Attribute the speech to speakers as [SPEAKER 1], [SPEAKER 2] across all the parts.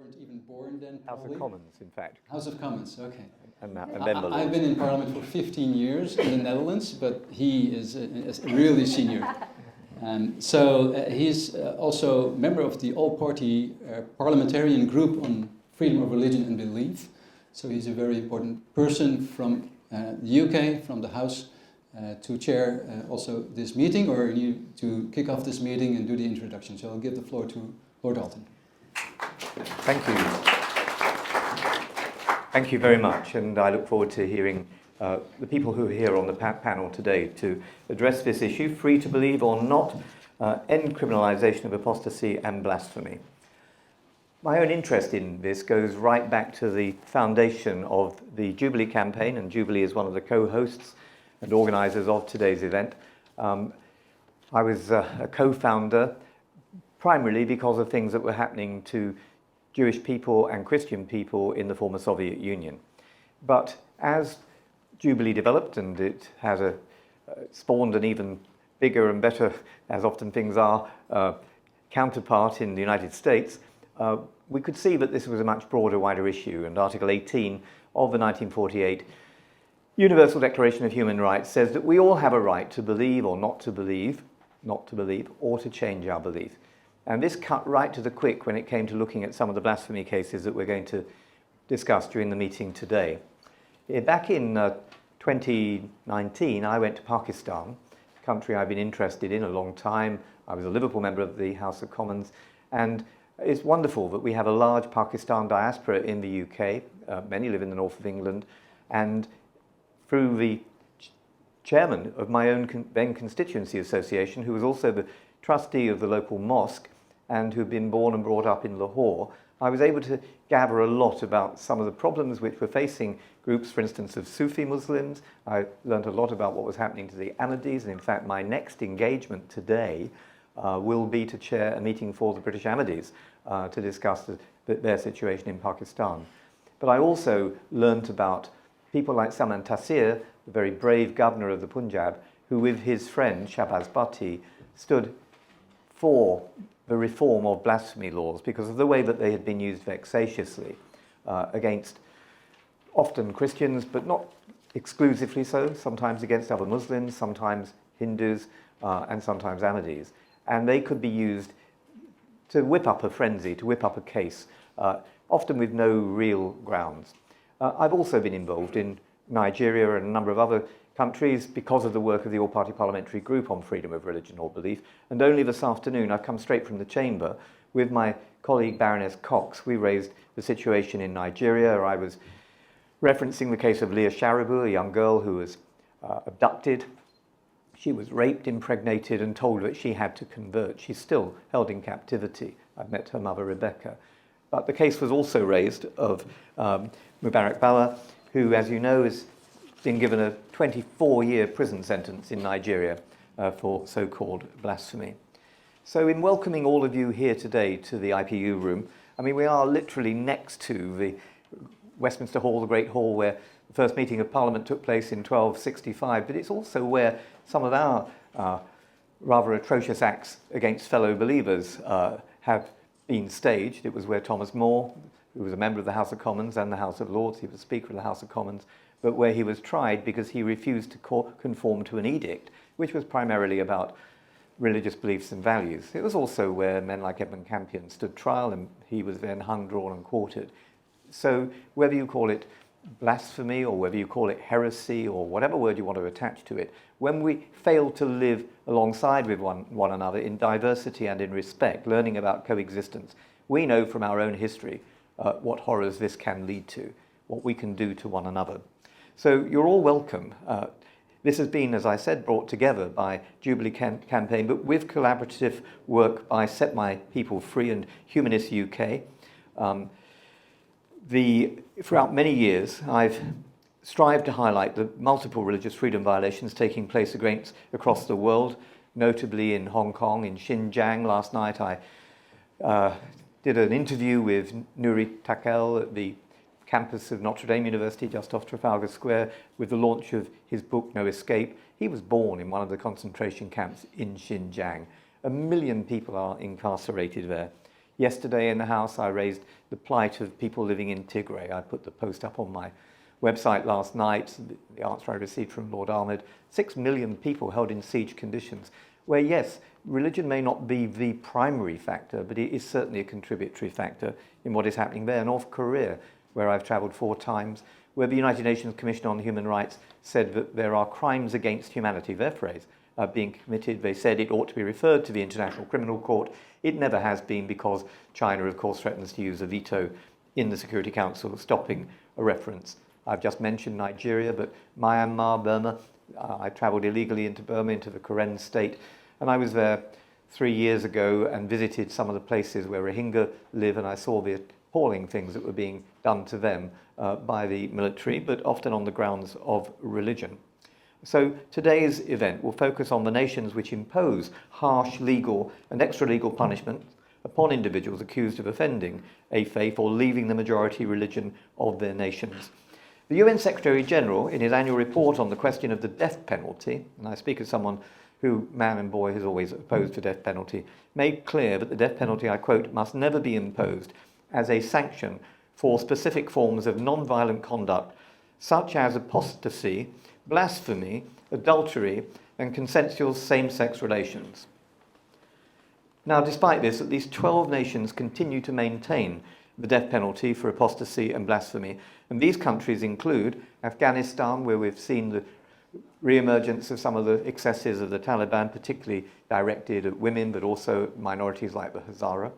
[SPEAKER 1] weren't even born then, probably.
[SPEAKER 2] House of Commons, in fact.
[SPEAKER 1] House of Commons, okay.
[SPEAKER 2] And
[SPEAKER 1] I've been in Parliament for 15 years in the Netherlands, but he is really senior. He's also member of the all-party parliamentarian group on freedom of religion and belief. So he's a very important person from the UK, from the House, to chair also this meeting, or to kick off this meeting and do the introduction. So I'll give the floor to Lord Alton.
[SPEAKER 2] Thank you. Thank you very much, and I look forward to hearing the people who are here on the panel today to address this issue, free to believe or not, end criminalisation of apostasy and blasphemy. My own interest in this goes right back to the foundation of the Jubilee campaign, and Jubilee is one of the co-hosts and organisers of today's event. I was a co-founder primarily because of things that were happening to Jewish people and Christian people in the former Soviet Union. But as Jubilee developed, and it has spawned an even bigger and better, as often things are, counterpart in the United States, we could see that this was a much broader, wider issue, and Article 18 of the 1948 Universal Declaration of Human Rights says that we all have a right to believe or not to believe, or to change our belief. And this cut right to the quick when it came to looking at some of the blasphemy cases that we're going to discuss during the meeting today. Back in 2019, I went to Pakistan, a country I've been interested in a long time. I was a Liverpool member of the House of Commons, and it's wonderful that we have a large Pakistan diaspora in the UK. Many live in the north of England, and through the chairman of my own then constituency association, who was also the trustee of the local mosque and who had been born and brought up in Lahore, I was able to gather a lot about some of the problems which were facing groups, for instance, of Sufi Muslims. I learned a lot about what was happening to the Ahmadis, and in fact my next engagement today will be to chair a meeting for the British Ahmadis to discuss their situation in Pakistan. But I also learnt about people like Salman Taseer, the very brave governor of the Punjab, who with his friend Shahbaz Bhatti stood for the reform of blasphemy laws because of the way that they had been used vexatiously against often Christians, but not exclusively so, sometimes against other Muslims, sometimes Hindus, and sometimes Ahmadis. And they could be used to whip up a frenzy, to whip up a case, often with no real grounds. I've also been involved in Nigeria and a number of other countries because of the work of the All-Party Parliamentary Group on Freedom of Religion or Belief. And only this afternoon, I've come straight from the chamber with my colleague Baroness Cox. We raised the situation in Nigeria. I was referencing the case of Leah Sharibu, a young girl who was abducted. She was raped, impregnated, and told that she had to convert. She's still held in captivity. I've met her mother, Rebecca. But the case was also raised of Mubarak Bala, who, as you know, has been given a 24-year prison sentence in Nigeria for so-called blasphemy. So in welcoming all of you here today to the IPU room, I mean, we are literally next to the Westminster Hall, the Great Hall, where the first meeting of Parliament took place in 1265, but it's also where some of our rather atrocious acts against fellow believers have been staged. It was where Thomas More, who was a member of the House of Commons and the House of Lords, he was Speaker of the House of Commons, but where he was tried because he refused to conform to an edict, which was primarily about religious beliefs and values. It was also where men like Edmund Campion stood trial, and he was then hung, drawn and quartered. So whether you call it blasphemy or whether you call it heresy or whatever word you want to attach to it, when we fail to live alongside with one another in diversity and in respect, learning about coexistence, we know from our own history what horrors this can lead to, what we can do to one another. So you're all welcome. This has been, as I said, brought together by Jubilee campaign, but with collaborative work by Set My People Free and Humanist UK. Throughout many years, I've strived to highlight the multiple religious freedom violations taking place across the world, notably in Hong Kong, in Xinjiang. Last night I did an interview with Nuri Takel at the campus of Notre Dame University just off Trafalgar Square with the launch of his book No Escape. He was born in one of the concentration camps in Xinjiang. 1 million people are incarcerated there. Yesterday in the House, I raised the plight of people living in Tigray. I put the post up on my website last night, the answer I received from Lord Ahmed. 6 million people held in siege conditions, where, yes, religion may not be the primary factor, but it is certainly a contributory factor in what is happening there. North Korea, where I've travelled 4 times, where the United Nations Commission on Human Rights said that there are crimes against humanity, their phrase, being committed. They said it ought to be referred to the International Criminal Court. It never has been, because China, of course, threatens to use a veto in the Security Council, stopping a reference. I've just mentioned Nigeria, but Myanmar, Burma, I travelled illegally into Burma, into the Karen state, and I was there 3 years ago and visited some of the places where Rohingya live, and I saw the appalling things that were being done to them by the military, but often on the grounds of religion. So today's event will focus on the nations which impose harsh legal and extra-legal punishment upon individuals accused of offending a faith or leaving the majority religion of their nations. The UN Secretary-General, in his annual report on the question of the death penalty, and I speak as someone who, man and boy, has always opposed the death penalty, made clear that the death penalty, I quote, must never be imposed as a sanction for specific forms of non-violent conduct, such as apostasy, blasphemy, adultery, and consensual same-sex relations. Now, despite this, at least 12 nations continue to maintain the death penalty for apostasy and blasphemy, and these countries include Afghanistan, where we've seen the re-emergence of some of the excesses of the Taliban, particularly directed at women, but also minorities like the Hazara,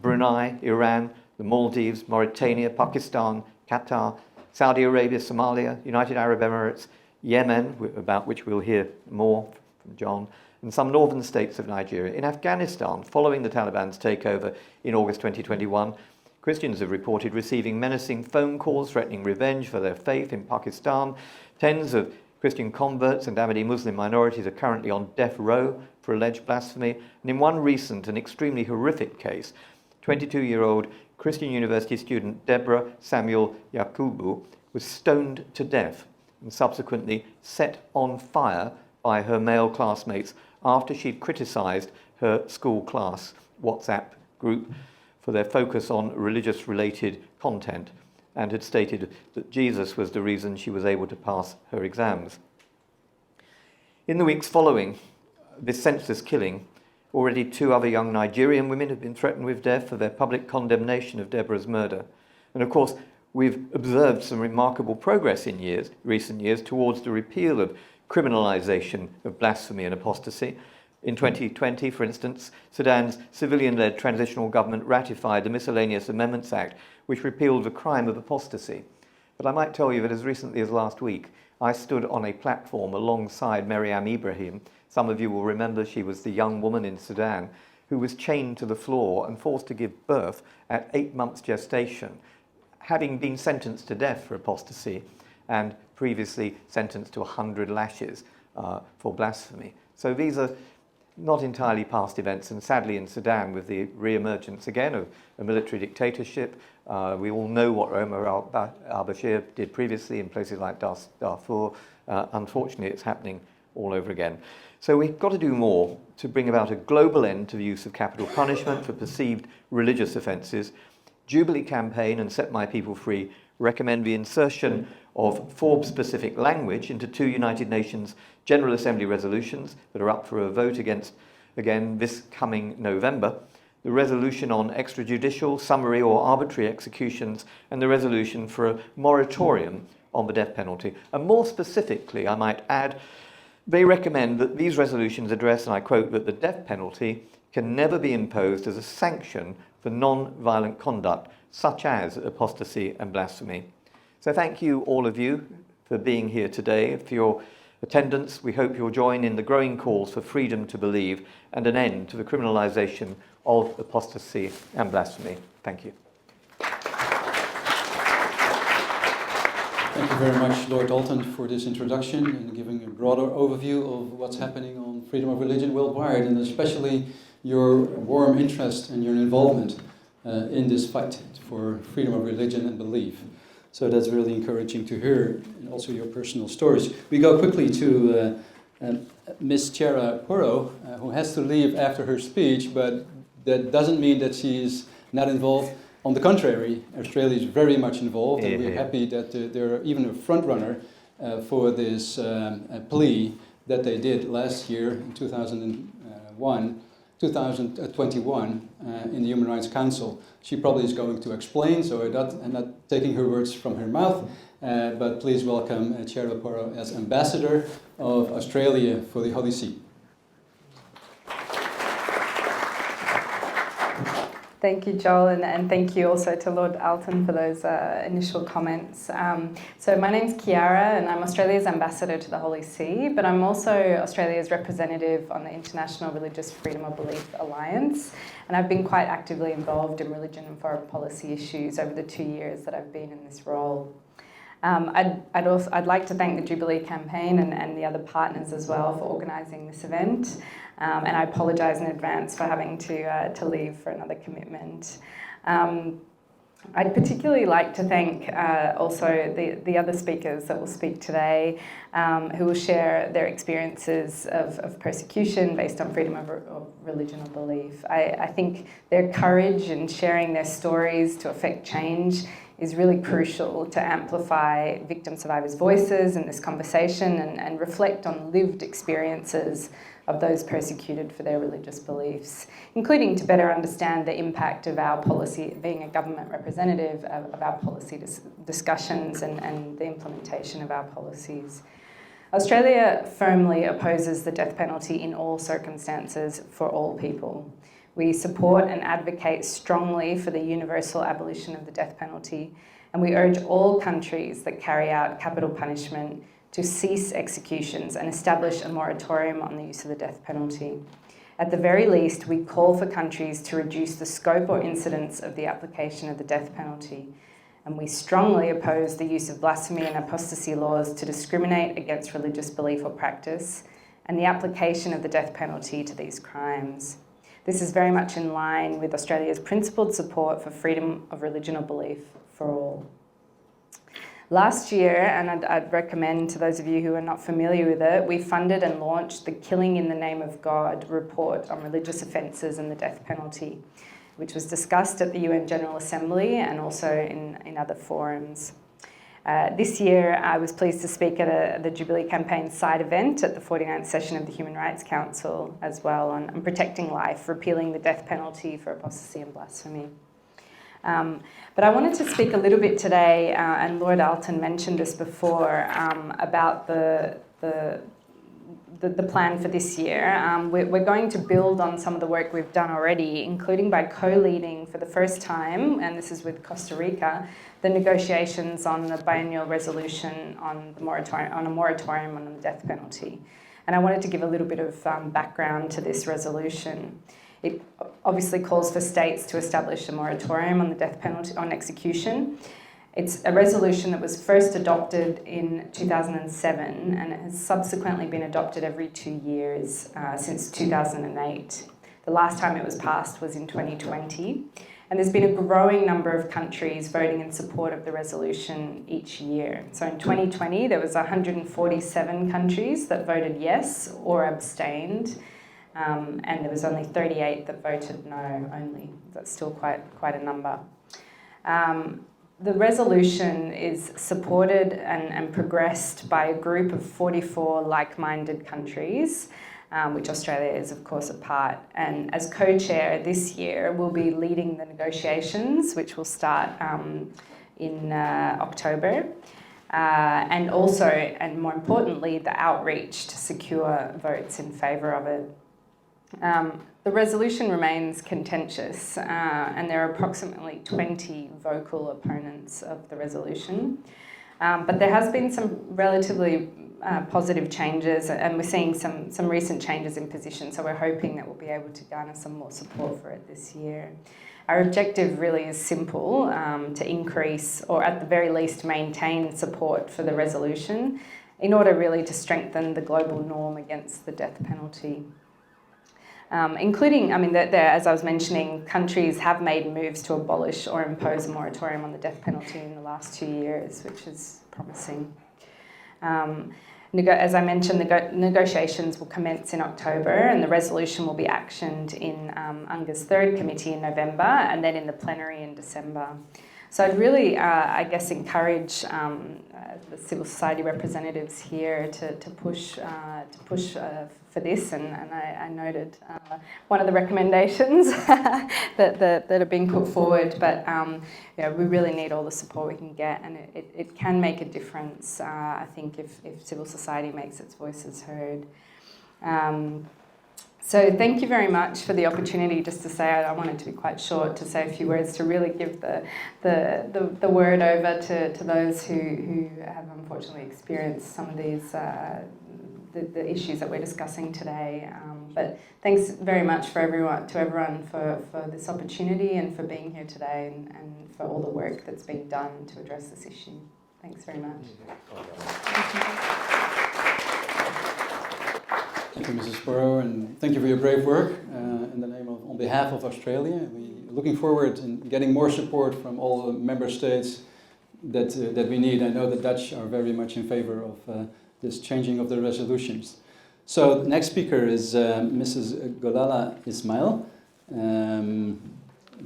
[SPEAKER 2] Brunei, Iran, the Maldives, Mauritania, Pakistan, Qatar, Saudi Arabia, Somalia, United Arab Emirates, Yemen, about which we'll hear more from John, and some northern states of Nigeria. In Afghanistan, following the Taliban's takeover in August 2021, Christians have reported receiving menacing phone calls threatening revenge for their faith. In Pakistan, tens of Christian converts and Ahmadi Muslim minorities are currently on death row for alleged blasphemy. And in one recent and extremely horrific case, 22-year-old Christian University student Deborah Samuel Yakubu was stoned to death and subsequently set on fire by her male classmates after she'd criticised her school class WhatsApp group for their focus on religious-related content and had stated that Jesus was the reason she was able to pass her exams. In the weeks following this senseless killing, already 2 other young Nigerian women have been threatened with death for their public condemnation of Deborah's murder. And of course, we've observed some remarkable progress in recent years towards the repeal of criminalisation of blasphemy and apostasy. In 2020, for instance, Sudan's civilian-led transitional government ratified the Miscellaneous Amendments Act, which repealed the crime of apostasy. But I might tell you that as recently as last week, I stood on a platform alongside Maryam Ibrahim. Some of you will remember she was the young woman in Sudan who was chained to the floor and forced to give birth at 8 months gestation, having been sentenced to death for apostasy and previously sentenced to 100 lashes for blasphemy. So these are not entirely past events, and sadly in Sudan, with the re-emergence again of a military dictatorship, we all know what Omar al-Bashir did previously in places like Darfur. Unfortunately, it's happening all over again. So we've got to do more to bring about a global end to the use of capital punishment for perceived religious offences. Jubilee campaign and Set My People Free recommend the insertion of FoRB-specific language into 2 United Nations General Assembly resolutions that are up for a vote against, again, this coming November. The resolution on extrajudicial, summary or arbitrary executions, and the resolution for a moratorium on the death penalty. And more specifically, I might add, they recommend that these resolutions address, and I quote, that the death penalty can never be imposed as a sanction for non-violent conduct, such as apostasy and blasphemy. So thank you, all of you, for being here today, for your attendance. We hope you'll join in the growing calls for freedom to believe and an end to the criminalisation of apostasy and blasphemy. Thank you.
[SPEAKER 1] Thank you very much, Lord Alton, for this introduction and giving a broader overview of what's happening on freedom of religion worldwide, and especially your warm interest and your involvement in this fight for freedom of religion and belief. So that's really encouraging to hear, and also your personal stories. We go quickly to Miss Chiara Porro, who has to leave after her speech, but that doesn't mean that she is not involved. On the contrary, Australia is very much involved, and we're happy that they're even a front runner for this plea that they did last year in 2021 in the Human Rights Council. She probably is going to explain, so I'm not taking her words from her mouth, but please welcome Chiara Porro as Ambassador of Australia for the Holy See.
[SPEAKER 3] Thank you, Joel, and thank you also to Lord Alton for those initial comments. So my name's Chiara, and I'm Australia's ambassador to the Holy See, but I'm also Australia's representative on the International Religious Freedom of Belief Alliance, and I've been quite actively involved in religion and foreign policy issues over the 2 years that I've been in this role. I'd like to thank the Jubilee campaign and the other partners as well for organising this event. And I apologise in advance for having to leave for another commitment. I'd particularly like to thank also the other speakers that will speak today, who will share their experiences of persecution based on freedom of religion or belief. I think their courage in sharing their stories to affect change is really crucial to amplify victim survivors' voices in this conversation and reflect on lived experiences of those persecuted for their religious beliefs, including to better understand the impact of our policy, being a government representative, of our policy discussions and the implementation of our policies. Australia firmly opposes the death penalty in all circumstances for all people. We support and advocate strongly for the universal abolition of the death penalty, and we urge all countries that carry out capital punishment to cease executions and establish a moratorium on the use of the death penalty. At the very least, we call for countries to reduce the scope or incidence of the application of the death penalty, and we strongly oppose the use of blasphemy and apostasy laws to discriminate against religious belief or practice, and the application of the death penalty to these crimes. This is very much in line with Australia's principled support for freedom of religion or belief for all. Last year, and I'd recommend to those of you who are not familiar with it, we funded and launched the Killing in the Name of God report on religious offences and the death penalty, which was discussed at the UN General Assembly and also in other forums. This year, I was pleased to speak at the Jubilee campaign side event at the 49th session of the Human Rights Council as well on protecting life, repealing the death penalty for apostasy and blasphemy. But I wanted to speak a little bit today, and Lord Alton mentioned this before, about the plan for this year. We're going to build on some of the work we've done already, including by co-leading for the first time, and this is with Costa Rica, the negotiations on the biennial resolution on a moratorium on the death penalty. And I wanted to give a little bit of background to this resolution. It obviously calls for states to establish a moratorium on the death penalty, on execution. It's a resolution that was first adopted in 2007, and it has subsequently been adopted every 2 years since 2008. The last time it was passed was in 2020, and there's been a growing number of countries voting in support of the resolution each year. So in 2020, there was 147 countries that voted yes or abstained, and there was only 38 that voted no only. That's still quite a number. The resolution is supported and progressed by a group of 44 like-minded countries, which Australia is, of course, a part. And as co-chair this year, we'll be leading the negotiations, which will start in October. And also, and more importantly, the outreach to secure votes in favour of it. The resolution remains contentious, and there are approximately 20 vocal opponents of the resolution. But there has been some relatively positive changes, and we're seeing some recent changes in position, so we're hoping that we'll be able to garner some more support for it this year. Our objective really is simple, to increase, or at the very least maintain support for the resolution in order really to strengthen the global norm against the death penalty. Including, as I was mentioning, countries have made moves to abolish or impose a moratorium on the death penalty in the last 2 years, which is promising. as I mentioned, the negotiations will commence in October, and the resolution will be actioned in UNGA's third committee in November, and then in the plenary in December. So I'd really, I guess, encourage the civil society representatives here to push for this, and I noted one of the recommendations that are being put forward. But we really need all the support we can get, and it can make a difference. I think if civil society makes its voices heard. So thank you very much for the opportunity. Just to say, I wanted to be quite short, to say a few words, to really give the word over to those who have unfortunately experienced some of these the issues that we're discussing today. But thanks very much to everyone for this opportunity and for being here today, and for all the work that's being done to address this issue. Thanks very much.
[SPEAKER 1] Thank you, Mrs. Porro, and thank you for your brave work on behalf of Australia. We're looking forward in getting more support from all the member states that we need. I know the Dutch are very much in favor of this changing of the resolutions. So the next speaker is Mrs. Gulalai Ismail.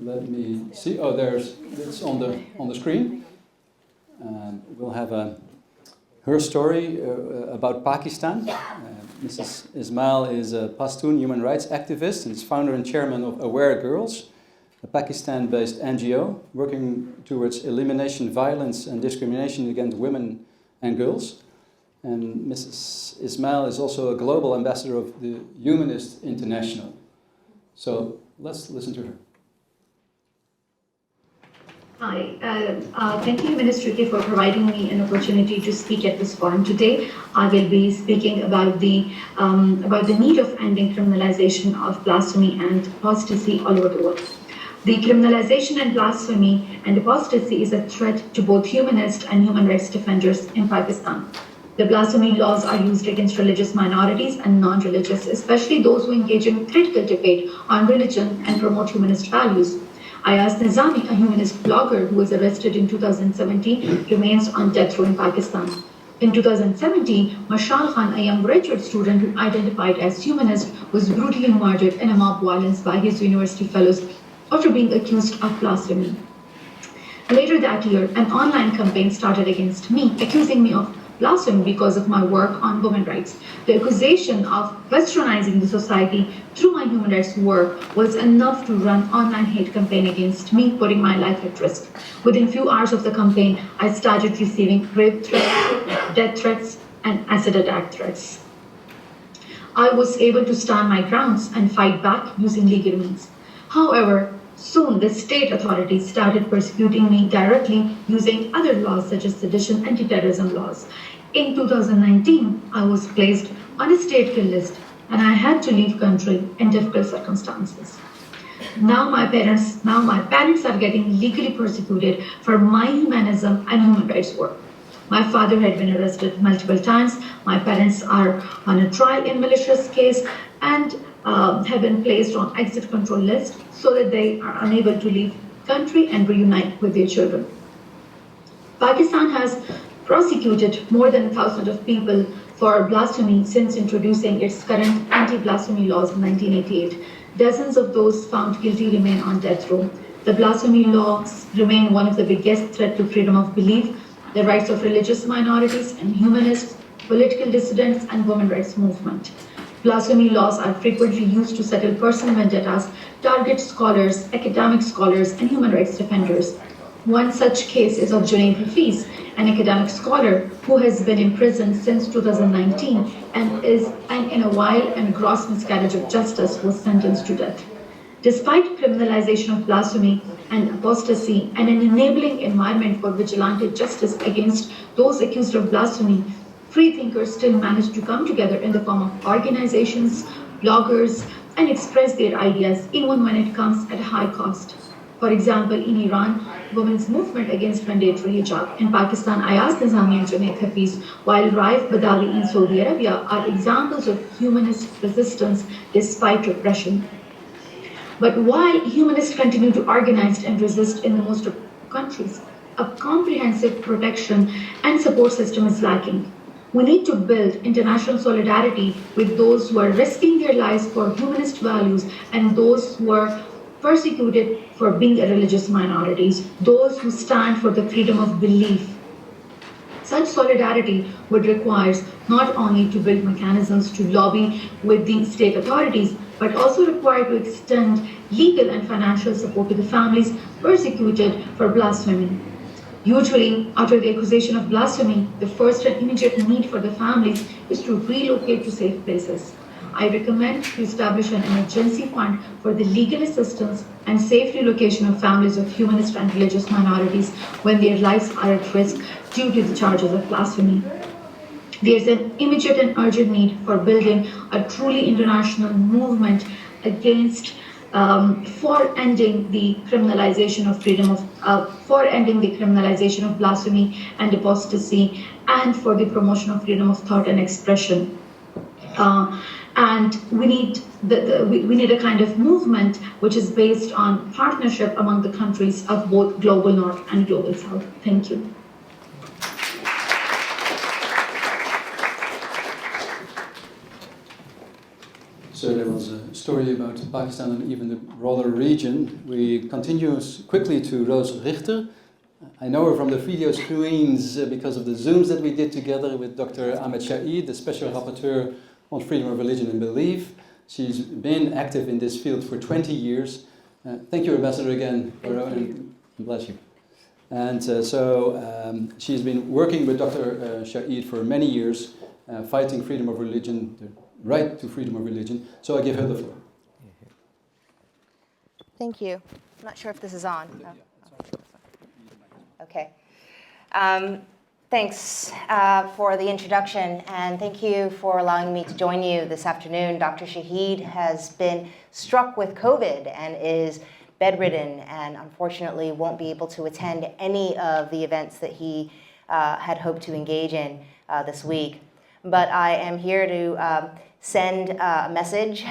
[SPEAKER 1] Let me see. Oh, it's on the screen. We'll have her story about Pakistan. Mrs. Ismail is a Pashtun human rights activist and is founder and chairman of Aware Girls, a Pakistan-based NGO working towards elimination violence and discrimination against women and girls. And Mrs. Ismail is also a global ambassador of the Humanist International. So let's listen to her.
[SPEAKER 4] Hi, thank you, Minister, for providing me an opportunity to speak at this forum today. I will be speaking about the need of ending criminalization of blasphemy and apostasy all over the world. The criminalization and blasphemy and apostasy is a threat to both humanist and human rights defenders in Pakistan. The blasphemy laws are used against religious minorities and non-religious, especially those who engage in critical debate on religion and promote humanist values. Ayaz Nizami, a humanist blogger who was arrested in 2017, remains on death row in Pakistan. In 2017, Mashal Khan, a young graduate student who identified as humanist, was brutally murdered in a mob violence by his university fellows after being accused of blasphemy. Later that year, an online campaign started against me, accusing me of blasphemy because of my work on women's rights. The accusation of westernizing the society through my human rights work was enough to run an online hate campaign against me, putting my life at risk. Within few hours of the campaign, I started receiving rape threats, death threats, and acid attack threats. I was able to stand my grounds and fight back using legal means. However, soon the state authorities started persecuting me directly using other laws such as sedition, anti-terrorism laws. In 2019, I was placed on a state kill list and I had to leave country in difficult circumstances. Now my parents are getting legally persecuted for my humanism and human rights work. My father had been arrested multiple times. My parents are on a trial in malicious case and have been placed on exit control list so that they are unable to leave country and reunite with their children. Pakistan has prosecuted more than 1,000 of people for blasphemy since introducing its current anti-blasphemy laws in 1988. Dozens of those found guilty remain on death row. The blasphemy laws remain one of the biggest threats to freedom of belief, the rights of religious minorities and humanists, political dissidents, and women's rights movement. Blasphemy laws are frequently used to settle personal vendettas, target scholars, academic scholars, and human rights defenders. One such case is of Junaid Hafiz, an academic scholar who has been imprisoned since 2019 and in a wild and gross miscarriage of justice was sentenced to death. Despite criminalization of blasphemy and apostasy and an enabling environment for vigilante justice against those accused of blasphemy, free thinkers still manage to come together in the form of organizations, bloggers, and express their ideas, even when it comes at a high cost. For example, in Iran, women's movement against mandatory hijab. In Pakistan, Ayaz Nizami and Junaid Hafiz, while Raif Badawi in Saudi Arabia are examples of humanist resistance despite repression. But while humanists continue to organize and resist in the most of countries, a comprehensive protection and support system is lacking. We need to build international solidarity with those who are risking their lives for humanist values and those who are persecuted for being religious minorities, those who stand for the freedom of belief. Such solidarity would require not only to build mechanisms to lobby with the state authorities, but also require to extend legal and financial support to the families persecuted for blasphemy. Usually, after the accusation of blasphemy, the first and immediate need for the families is to relocate to safe places. I recommend to establish an emergency fund for the legal assistance and safe relocation of families of humanist and religious minorities when their lives are at risk due to the charges of blasphemy. There's an immediate and urgent need for building a truly international movement against for ending the criminalization of blasphemy and apostasy, and for the promotion of freedom of thought and expression. And we need a kind of movement which is based on partnership among the countries of both global north and global south. Thank you.
[SPEAKER 1] So there was a story about Pakistan and even the broader region. We continue quickly to Parris Richter. I know her from the video screens because of the Zooms that we did together with Dr. Ahmed Shaid, the Special Rapporteur on Freedom of Religion and Belief. She's been active in this field for 20 years. Thank you, Ambassador, again. Porro, and bless you. And she's been working with Dr. Shaid for many years, fighting freedom of religion, the right to freedom of religion. So I give her the floor.
[SPEAKER 5] Thank you. I'm not sure if this is on. Okay. Thanks for the introduction, and thank you for allowing me to join you this afternoon. Dr. Shaid has been struck with COVID and is bedridden and unfortunately won't be able to attend any of the events that he had hoped to engage in this week. But I am here to send a message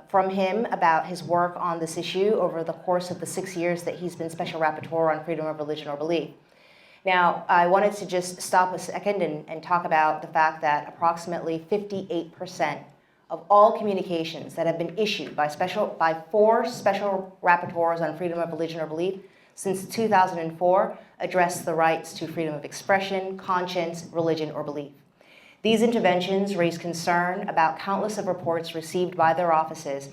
[SPEAKER 5] from him about his work on this issue over the course of the 6 years that he's been Special Rapporteur on Freedom of Religion or Belief. Now, I wanted to just stop a second and talk about the fact that approximately 58% of all communications that have been issued by 4 special rapporteurs on freedom of religion or belief since 2004 address the rights to freedom of expression, conscience, religion, or belief. These interventions raise concern about countless of reports received by their offices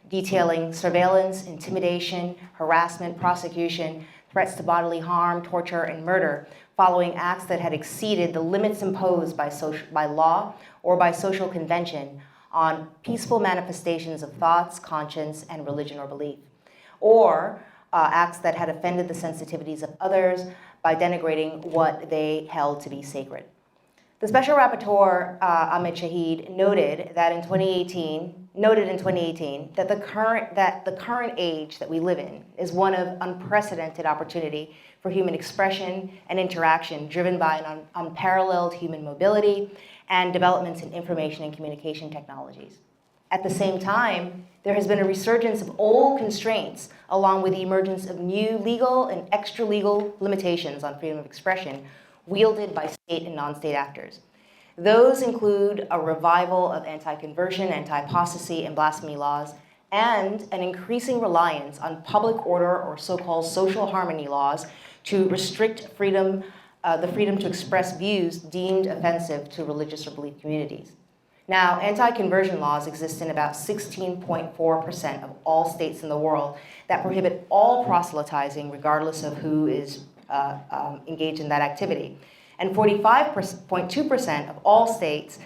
[SPEAKER 5] detailing surveillance, intimidation, harassment, prosecution, threats to bodily harm, torture, and murder following acts that had exceeded the limits imposed by law or by social convention on peaceful manifestations of thoughts, conscience, and religion or belief, or acts that had offended the sensitivities of others by denigrating what they held to be sacred. The Special Rapporteur, Ahmed Shaid, noted in 2018 that the current age that we live in is one of unprecedented opportunity for human expression and interaction driven by an unparalleled human mobility and developments in information and communication technologies. At the same time, there has been a resurgence of old constraints along with the emergence of new legal and extra-legal limitations on freedom of expression wielded by state and non-state actors. Those include a revival of anti-conversion, anti-apostasy, and blasphemy laws, and an increasing reliance on public order or so-called social harmony laws to restrict freedom, the freedom to express views deemed offensive to religious or belief communities. Now, anti-conversion laws exist in about 16.4% of all states in the world that prohibit all proselytizing regardless of who is engaged in that activity, and 45.2% of all states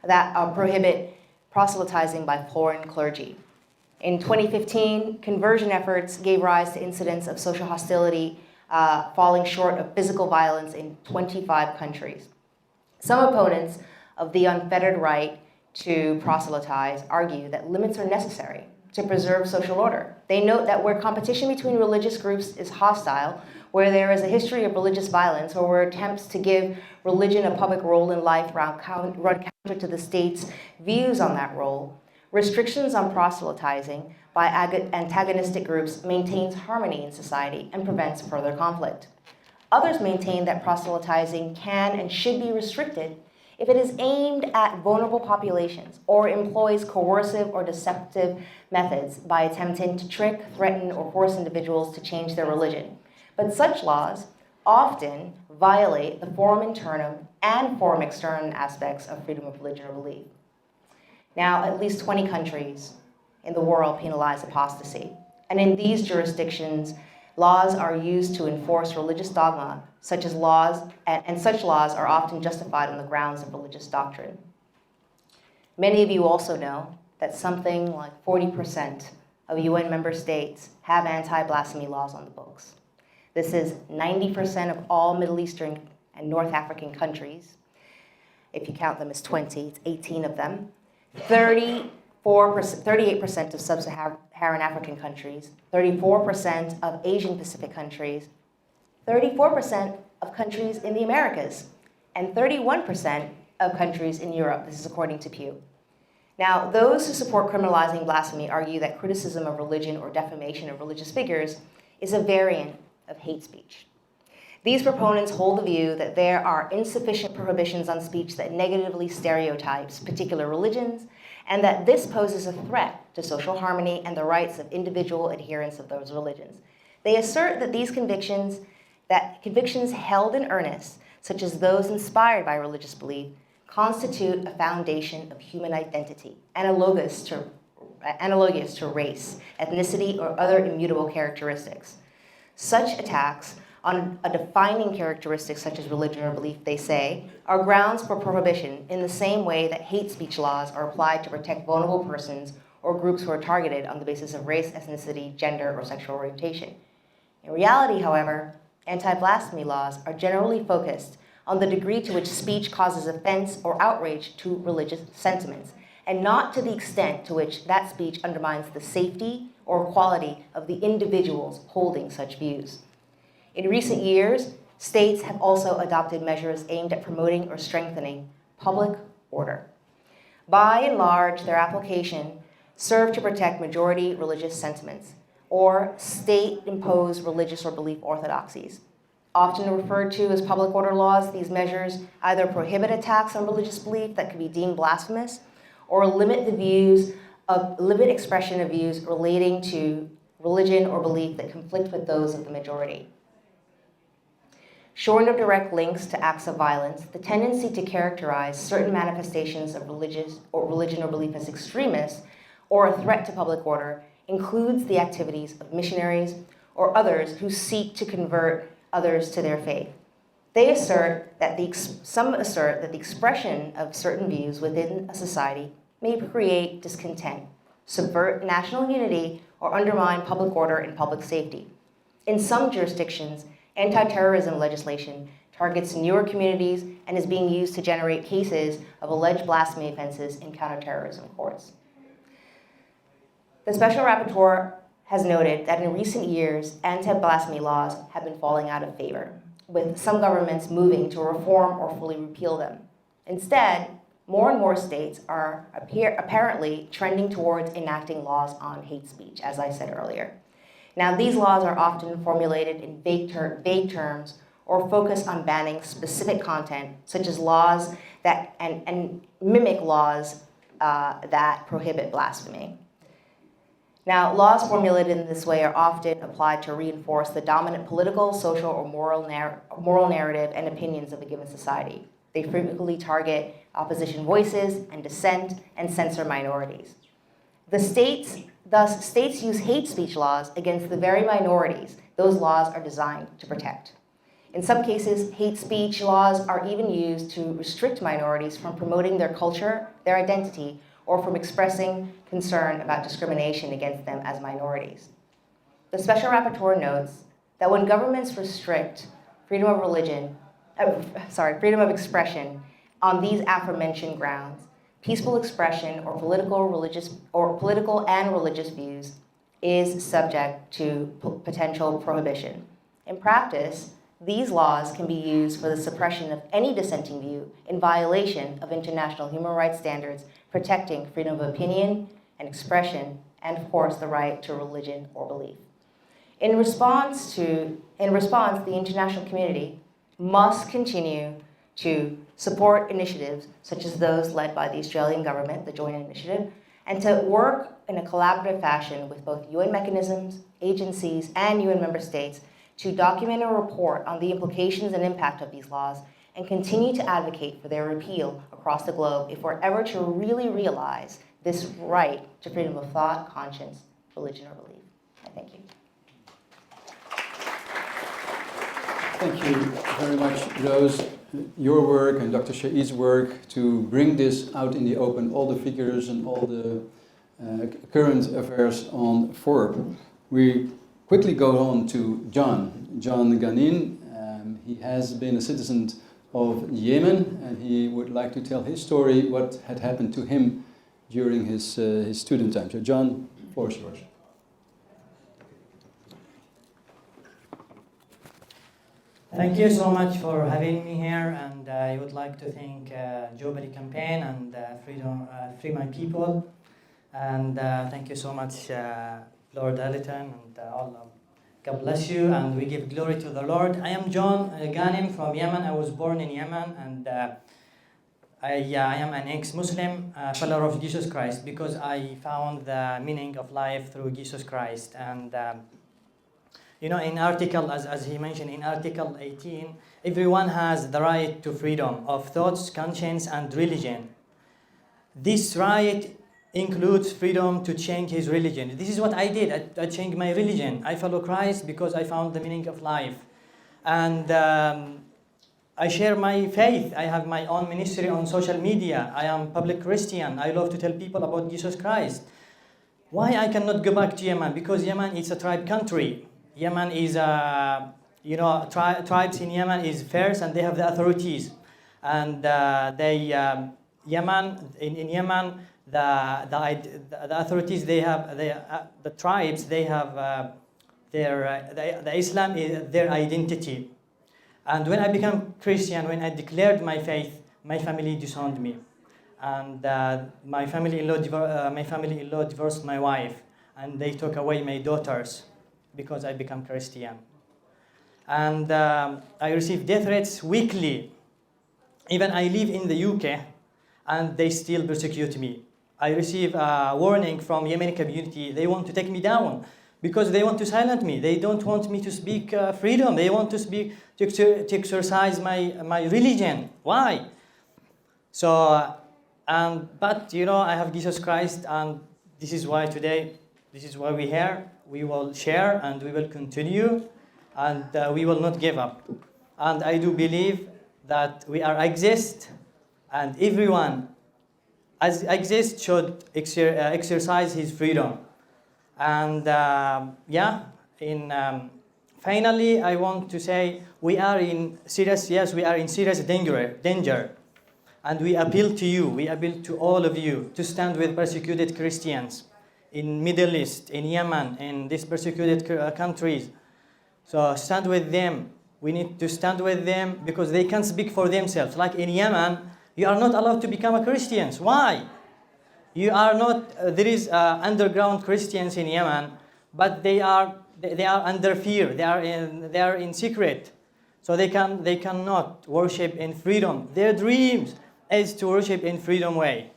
[SPEAKER 5] that prohibit proselytizing by foreign clergy. In 2015, conversion efforts gave rise to incidents of social hostility falling short of physical violence in 25 countries. Some opponents of the unfettered right to proselytize argue that limits are necessary to preserve social order. They note that where competition between religious groups is hostile, where there is a history of religious violence, or where attempts to give religion a public role in life run counter to the state's views on that role, restrictions on proselytizing by antagonistic groups maintains harmony in society and prevents further conflict. Others maintain that proselytizing can and should be restricted if it is aimed at vulnerable populations or employs coercive or deceptive methods by attempting to trick, threaten, or force individuals to change their religion. But such laws often violate the forum internum and forum externum aspects of freedom of religion or belief. Now, at least 20 countries in the world penalize apostasy. And in these jurisdictions, laws are used to enforce religious dogma, such laws are often justified on the grounds of religious doctrine. Many of you also know that something like 40% of UN member states have anti-blasphemy laws on the books. This is 90% of all Middle Eastern and North African countries. If you count them as 20, it's 18 of them. 38% of sub-Saharan African countries, 34% of Asian Pacific countries, 34% of countries in the Americas, and 31% of countries in Europe. This is according to Pew. Now, those who support criminalizing blasphemy argue that criticism of religion or defamation of religious figures is a variant of hate speech. These proponents hold the view that there are insufficient prohibitions on speech that negatively stereotypes particular religions, and that this poses a threat to social harmony and the rights of individual adherents of those religions. They assert that these convictions held in earnest, such as those inspired by religious belief, constitute a foundation of human identity, analogous to race, ethnicity, or other immutable characteristics. Such attacks on a defining characteristic such as religion or belief, they say, are grounds for prohibition in the same way that hate speech laws are applied to protect vulnerable persons or groups who are targeted on the basis of race, ethnicity, gender, or sexual orientation. In reality, however, anti-blasphemy laws are generally focused on the degree to which speech causes offense or outrage to religious sentiments, and not to the extent to which that speech undermines the safety or quality of the individuals holding such views. In recent years, states have also adopted measures aimed at promoting or strengthening public order. By and large, their application served to protect majority religious sentiments or state-imposed religious or belief orthodoxies. Often referred to as public order laws, these measures either prohibit attacks on religious belief that could be deemed blasphemous or limit expression of views relating to religion or belief that conflict with those of the majority. Short of direct links to acts of violence, the tendency to characterize certain manifestations of religion or belief as extremist or a threat to public order includes the activities of missionaries or others who seek to convert others to their faith. Some assert that the expression of certain views within a society may create discontent, subvert national unity, or undermine public order and public safety. In some jurisdictions, anti-terrorism legislation targets newer communities and is being used to generate cases of alleged blasphemy offenses in counterterrorism courts. The Special Rapporteur has noted that in recent years, anti-blasphemy laws have been falling out of favor, with some governments moving to reform or fully repeal them. Instead, more and more states are apparently trending towards enacting laws on hate speech, as I said earlier. Now, these laws are often formulated in vague terms or focus on banning specific content, such as laws that and mimic laws that prohibit blasphemy. Now, laws formulated in this way are often applied to reinforce the dominant political, social, or moral narrative and opinions of a given society. They frequently target opposition voices and dissent and censor minorities. Thus, states use hate speech laws against the very minorities those laws are designed to protect. In some cases, hate speech laws are even used to restrict minorities from promoting their culture, their identity, or from expressing concern about discrimination against them as minorities. The Special Rapporteur notes that when governments restrict freedom of expression on these aforementioned grounds, peaceful expression or political and religious views is subject to potential prohibition. In practice, these laws can be used for the suppression of any dissenting view in violation of international human rights standards protecting freedom of opinion and expression, and of course, the right to religion or belief. In response, the international community must continue to support initiatives such as those led by the Australian government, the Joint Initiative, and to work in a collaborative fashion with both UN mechanisms, agencies, and UN member states to document and report on the implications and impact of these laws and continue to advocate for their repeal across the globe if we're ever to really realize this right to freedom of thought, conscience, religion, or belief. I thank you.
[SPEAKER 1] Thank you very much, Rose. Your work and Dr. Shaheed's work to bring this out in the open, all the figures and all the current affairs on FoRB. We quickly go on to John Ghanim. He has been a citizen of Yemen, and he would like to tell his story, what had happened to him during his student time. So John, the floor is yours.
[SPEAKER 6] Thank you so much for having me here, and I would like to thank Jubilee campaign and Free My People, and thank you so much Lord Alton and all of God bless you, and we give glory to the Lord. I am John Ghanim from Yemen. I was born in Yemen, and I am an ex-Muslim follower of Jesus Christ because I found the meaning of life through Jesus Christ. And you know, in article, as he mentioned, in Article 18, everyone has the right to freedom of thoughts, conscience, and religion. This right includes freedom to change his religion. This is what I did. I changed my religion. I follow Christ because I found the meaning of life. And I share my faith. I have my own ministry on social media. I am public Christian. I love to tell people about Jesus Christ. Why I cannot go back to Yemen? Because Yemen is a tribe country. Yemen is, tribes in Yemen is fierce, and they have the authorities. And in Yemen, the authorities, they have, the tribes, they have the Islam is their identity. And when I became Christian, when I declared my faith, my family disowned me. And my family-in-law divorced my wife, and they took away my daughters because I became Christian. And I receive death threats weekly. Even I live in the UK, and they still persecute me. I receive a warning from Yemeni community. They want to take me down because they want to silence me. They don't want me to speak freedom. They want to exercise my religion. Why? So, but you know, I have Jesus Christ, and this is why today, this is why we're here. We will share, and we will continue, and we will not give up. And I do believe that we are exist, and everyone as exist should exercise his freedom. And finally, I want to say we are in serious danger. And we appeal to you, we appeal to all of you to stand with persecuted Christians in Middle East, in Yemen, in these persecuted countries. So stand with them. We need to stand with them because they can't speak for themselves. Like in Yemen, you are not allowed to become a Christian. Why? You are not. There is underground Christians in Yemen, but they are under fear. They are in secret, so they cannot worship in freedom. Their dreams is to worship in freedom way.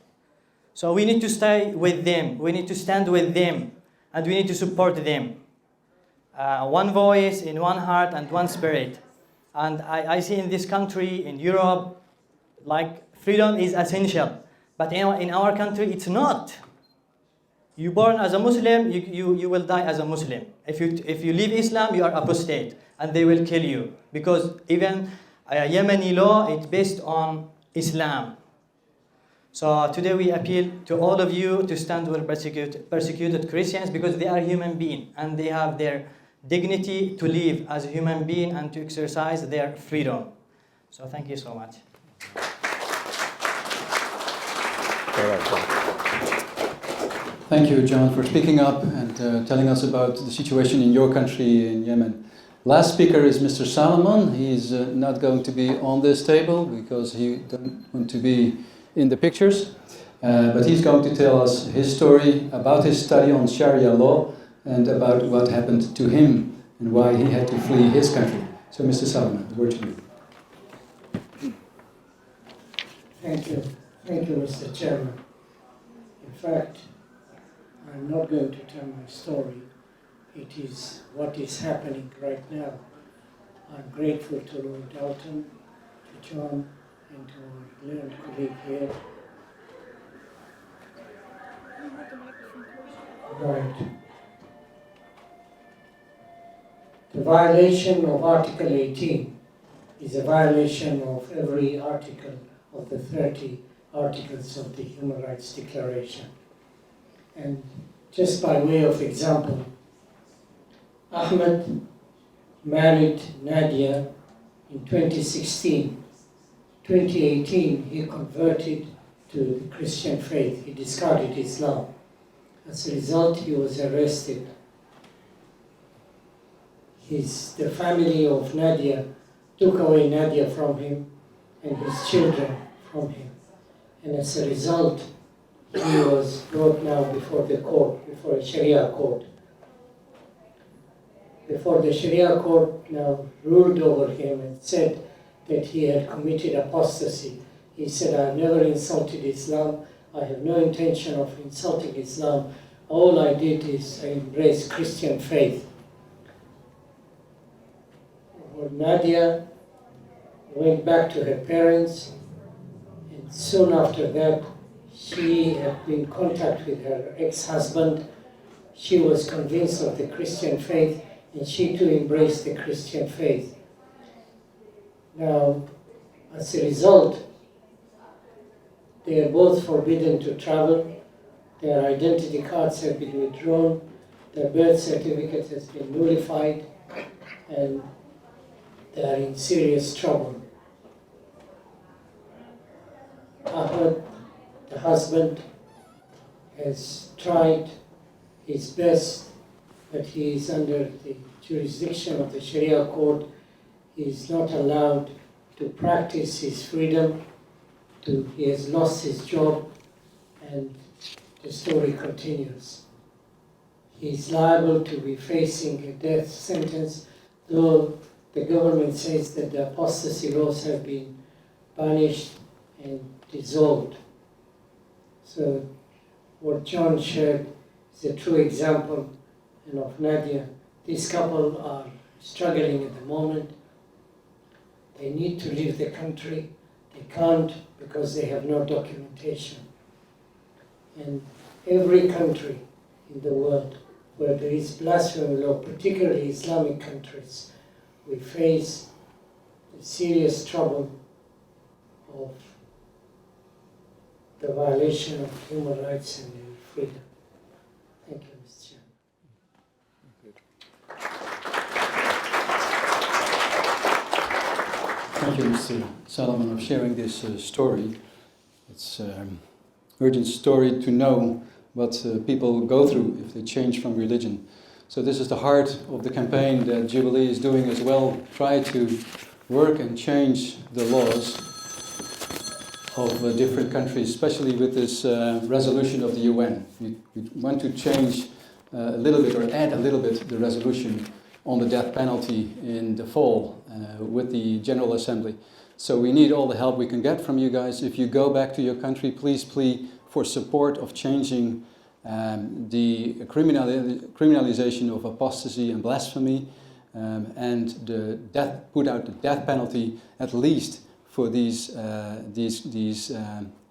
[SPEAKER 6] So we need to stay with them. We need to stand with them, and we need to support them. One voice, in one heart, and one spirit. And I see in this country, in Europe, like freedom is essential. But in our country, it's not. You born as a Muslim, you will die as a Muslim. If you leave Islam, you are apostate, and they will kill you. Because even Yemeni law is based on Islam. So today we appeal to all of you to stand with persecuted Christians because they are human beings and they have their dignity to live as a human being and to exercise their freedom. So thank you so much.
[SPEAKER 1] Thank you, John, for speaking up and telling us about the situation in your country, in Yemen. Last speaker is Mr. Salomon. He's not going to be on this table because he doesn't want to be in the pictures. But he's going to tell us his story about his study on Sharia law and about what happened to him and why he had to flee his country. So, Mr. Salomon, the word to you.
[SPEAKER 7] Thank you, Mr. Chairman. In fact, I'm not going to tell my story. It is what is happening right now. I'm grateful to Lord Alton, to John, and to our learned colleague here. Right. The violation of Article 18 is a violation of every article of the 30 articles of the Human Rights Declaration. And just by way of example, Ahmed married Nadia in 2016. 2018, he converted to the Christian faith. He discarded Islam. As a result, he was arrested. The family of Nadia took away Nadia from him and his children from him. And as a result, he was brought now before the court, before a Sharia court. Before the Sharia court now ruled over him and said that he had committed apostasy. He said, I have never insulted Islam. I have no intention of insulting Islam. All I did is I embraced Christian faith. When Nadia went back to her parents, and soon after that, she had been in contact with her ex-husband. She was convinced of the Christian faith, and she too embraced the Christian faith. Now, as a result, they are both forbidden to travel. Their identity cards have been withdrawn. Their birth certificate has been nullified, and they are in serious trouble. Ahmed, the husband, has tried his best, but he is under the jurisdiction of the Sharia court. He is not allowed to practice his freedom. He has lost his job, and the story continues. He is liable to be facing a death sentence, though the government says that the apostasy laws have been banished and dissolved. So what John shared is a true example, and of Nadia. This couple are struggling at the moment. They need to leave the country. They can't because they have no documentation. And every country in the world where there is blasphemy law, particularly Islamic countries, we face the serious trouble of the violation of human rights and freedom. Thank you, Mr. Chairman.
[SPEAKER 1] Thank you, Mr. Salomon, of sharing this story. It's an urgent story to know what people go through if they change from religion. So this is the heart of the campaign that Jubilee is doing as well. Try to work and change the laws of different countries, especially with this resolution of the UN. We want to change a little bit, or add a little bit, the resolution on the death penalty in the fall with the General Assembly. So we need all the help we can get from you guys. If you go back to your country, please plea for support of changing the criminalization of apostasy and blasphemy, and put out the death penalty at least for these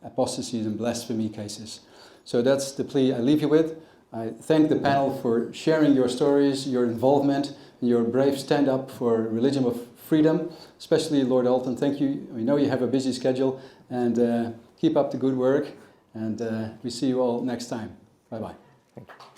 [SPEAKER 1] apostasies and blasphemy cases. So that's the plea I leave you with. I thank the panel for sharing your stories, your involvement, and your brave stand-up for religion of freedom, especially Lord Alton. Thank you. We know you have a busy schedule, and keep up the good work, and we see you all next time. Bye-bye.
[SPEAKER 2] Thank you.